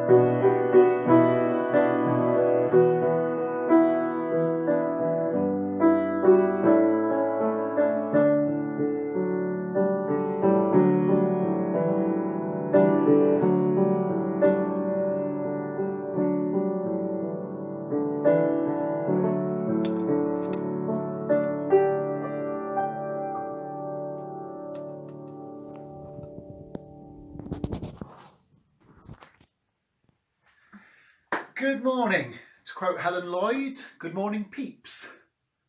Good morning. To quote Helen Lloyd, good morning peeps.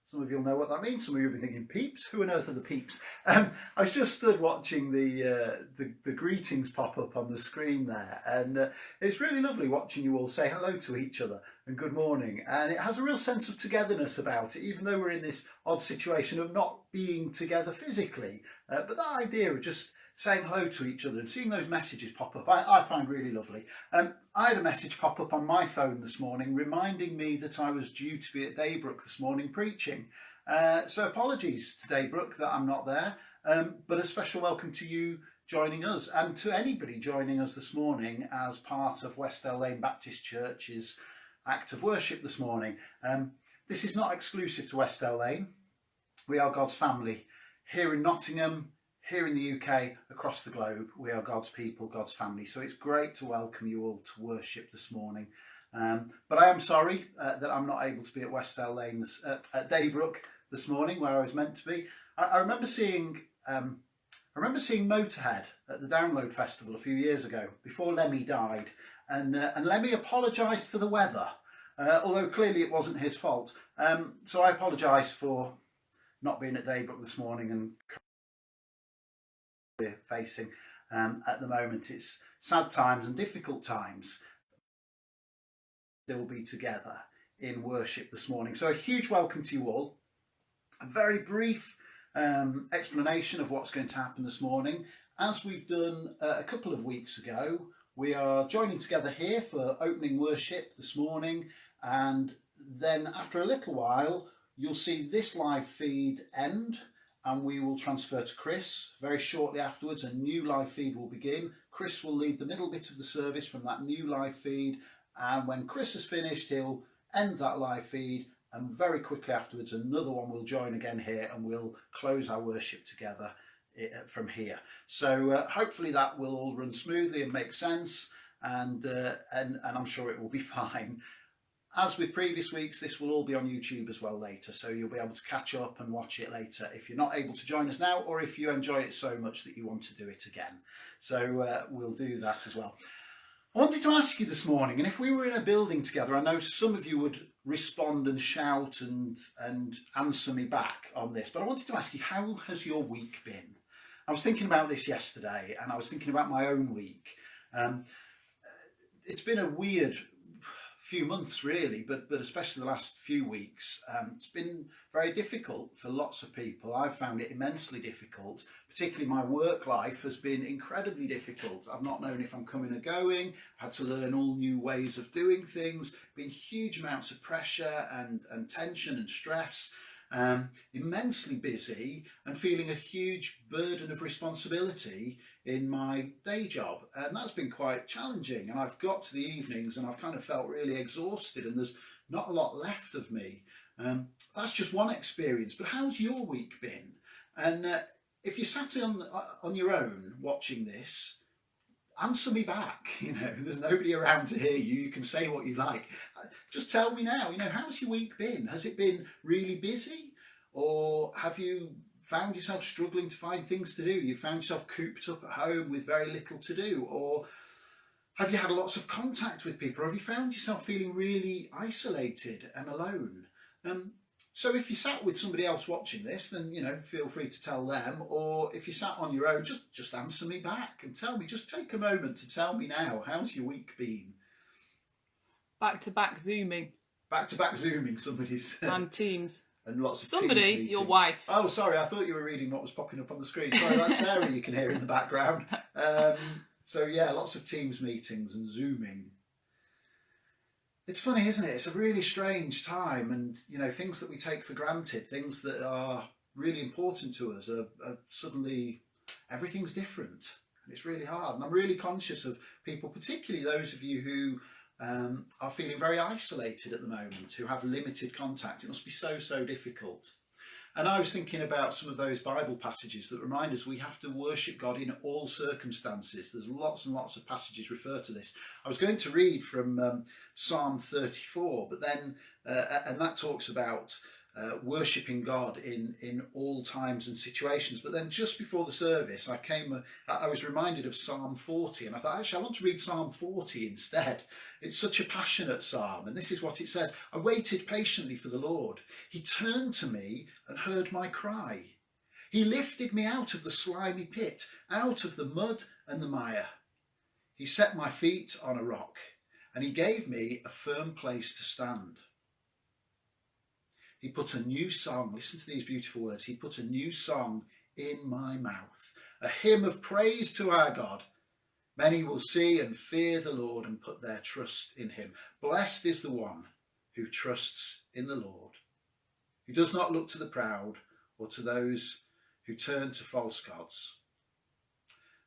Some of you'll know what that means, some of you'll be thinking, peeps? Who on earth are the peeps? I was just stood watching the greetings pop up on the screen there, and it's really lovely watching you all say hello to each other and good morning, and it has a real sense of togetherness about it, even though we're in this odd situation of not being together physically. But that idea of just saying hello to each other and seeing those messages pop up, I find really lovely. I had a message pop up on my phone this morning reminding me that I was due to be at Daybrook this morning preaching. So apologies to Daybrook that I'm not there, but a special welcome to you joining us and to anybody joining us this morning as part of Westdale Lane Baptist Church's act of worship this morning. This is not exclusive to Westdale Lane. We are God's family here in Nottingham, here in the UK, across the globe. We are God's people, God's family. So it's great to welcome you all to worship this morning. But I am sorry that I'm not able to be at Westdale Lane at Daybrook this morning, where I was meant to be. I remember seeing Motorhead at the Download Festival a few years ago, before Lemmy died, and Lemmy apologised for the weather, although clearly it wasn't his fault. So I apologise for not being at Daybrook this morning and we're facing at the moment. It's sad times and difficult times. They'll be together in worship this morning. So a huge welcome to you all. A very brief explanation of what's going to happen this morning. As we've done a couple of weeks ago, we are joining together here for opening worship this morning, and then after a little while you'll see this live feed end and we will transfer to Chris. Very shortly afterwards a new live feed will begin. Chris will lead the middle bit of the service from that new live feed, and when Chris has finished he'll end that live feed, and very quickly afterwards another one will join again here and we'll close our worship together from here. So hopefully that will all run smoothly and make sense, and I'm sure it will be fine. As with previous weeks, this will all be on YouTube as well later, so you'll be able to catch up and watch it later if you're not able to join us now, or if you enjoy it so much that you want to do it again. So we'll do that as well. I wanted to ask you this morning, and if we were in a building together, I know some of you would respond and shout and answer me back on this, but I wanted to ask you, how has your week been? I was thinking about this yesterday, and I was thinking about my own week. It's been a weird few months really, but especially the last few weeks. It's been very difficult for lots of people. I've found it immensely difficult. Particularly my work life has been incredibly difficult. I've not known if I'm coming or going. I've had to learn all new ways of doing things. Been huge amounts of pressure and tension and stress. Immensely busy and feeling a huge burden of responsibility in my day job, and that's been quite challenging. And I've got to the evenings and I've kind of felt really exhausted and there's not a lot left of me. That's just one experience, but how's your week been? And if you sat on your own watching this, answer me back. You know, there's nobody around to hear you. You can say what you like. Just tell me now, you know, how's your week been? Has it been really busy? Or have you found yourself struggling to find things to do? You found yourself cooped up at home with very little to do? Or have you had lots of contact with people? Or have you found yourself feeling really isolated and alone? So if you sat with somebody else watching this, then, you know, feel free to tell them. Or if you sat on your own, just answer me back and tell me. Just take a moment to tell me now, how's your week been? Back-to-back Zooming. Back-to-back Zooming, somebody's... And Teams. And lots of Somebody, Teams meeting. your wife. Oh, sorry, I thought you were reading what was popping up on the screen. Sorry, that's Sarah you can hear in the background. So yeah, lots of Teams meetings and Zooming. It's funny, isn't it? It's a really strange time, and you know, things that we take for granted, things that are really important to us, are suddenly everything's different. And it's really hard. And I'm really conscious of people, particularly those of you who are feeling very isolated at the moment, who have limited contact. It must be so, so difficult. And I was thinking about some of those Bible passages that remind us we have to worship God in all circumstances. There's lots and lots of passages refer to this. I was going to read from Psalm 34, but then, and that talks about worshipping God in all times and situations. But then just before the service, I was reminded of Psalm 40, and I thought, actually, I want to read Psalm 40 instead. It's such a passionate psalm, and this is what it says. I waited patiently for the Lord. He turned to me and heard my cry. He lifted me out of the slimy pit, out of the mud and the mire. He set my feet on a rock, and he gave me a firm place to stand. He put a new song, listen to these beautiful words, he put a new song in my mouth, a hymn of praise to our God. Many will see and fear the Lord and put their trust in him. Blessed is the one who trusts in the Lord, who does not look to the proud or to those who turn to false gods.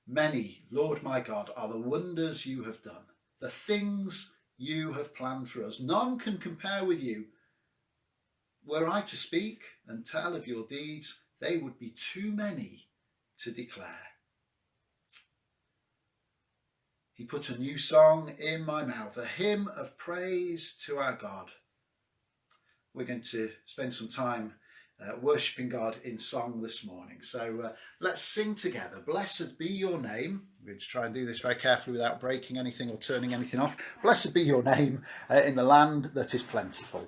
Many, Lord my God, are the wonders you have done, the things you have planned for us. None can compare with you. Were I to speak and tell of your deeds, they would be too many to declare. He put a new song in my mouth, a hymn of praise to our God. We're going to spend some time worshipping God in song this morning. So let's sing together. Blessed be your name. We're going to try and do this very carefully without breaking anything or turning anything off. Blessed be your name in the land that is plentiful.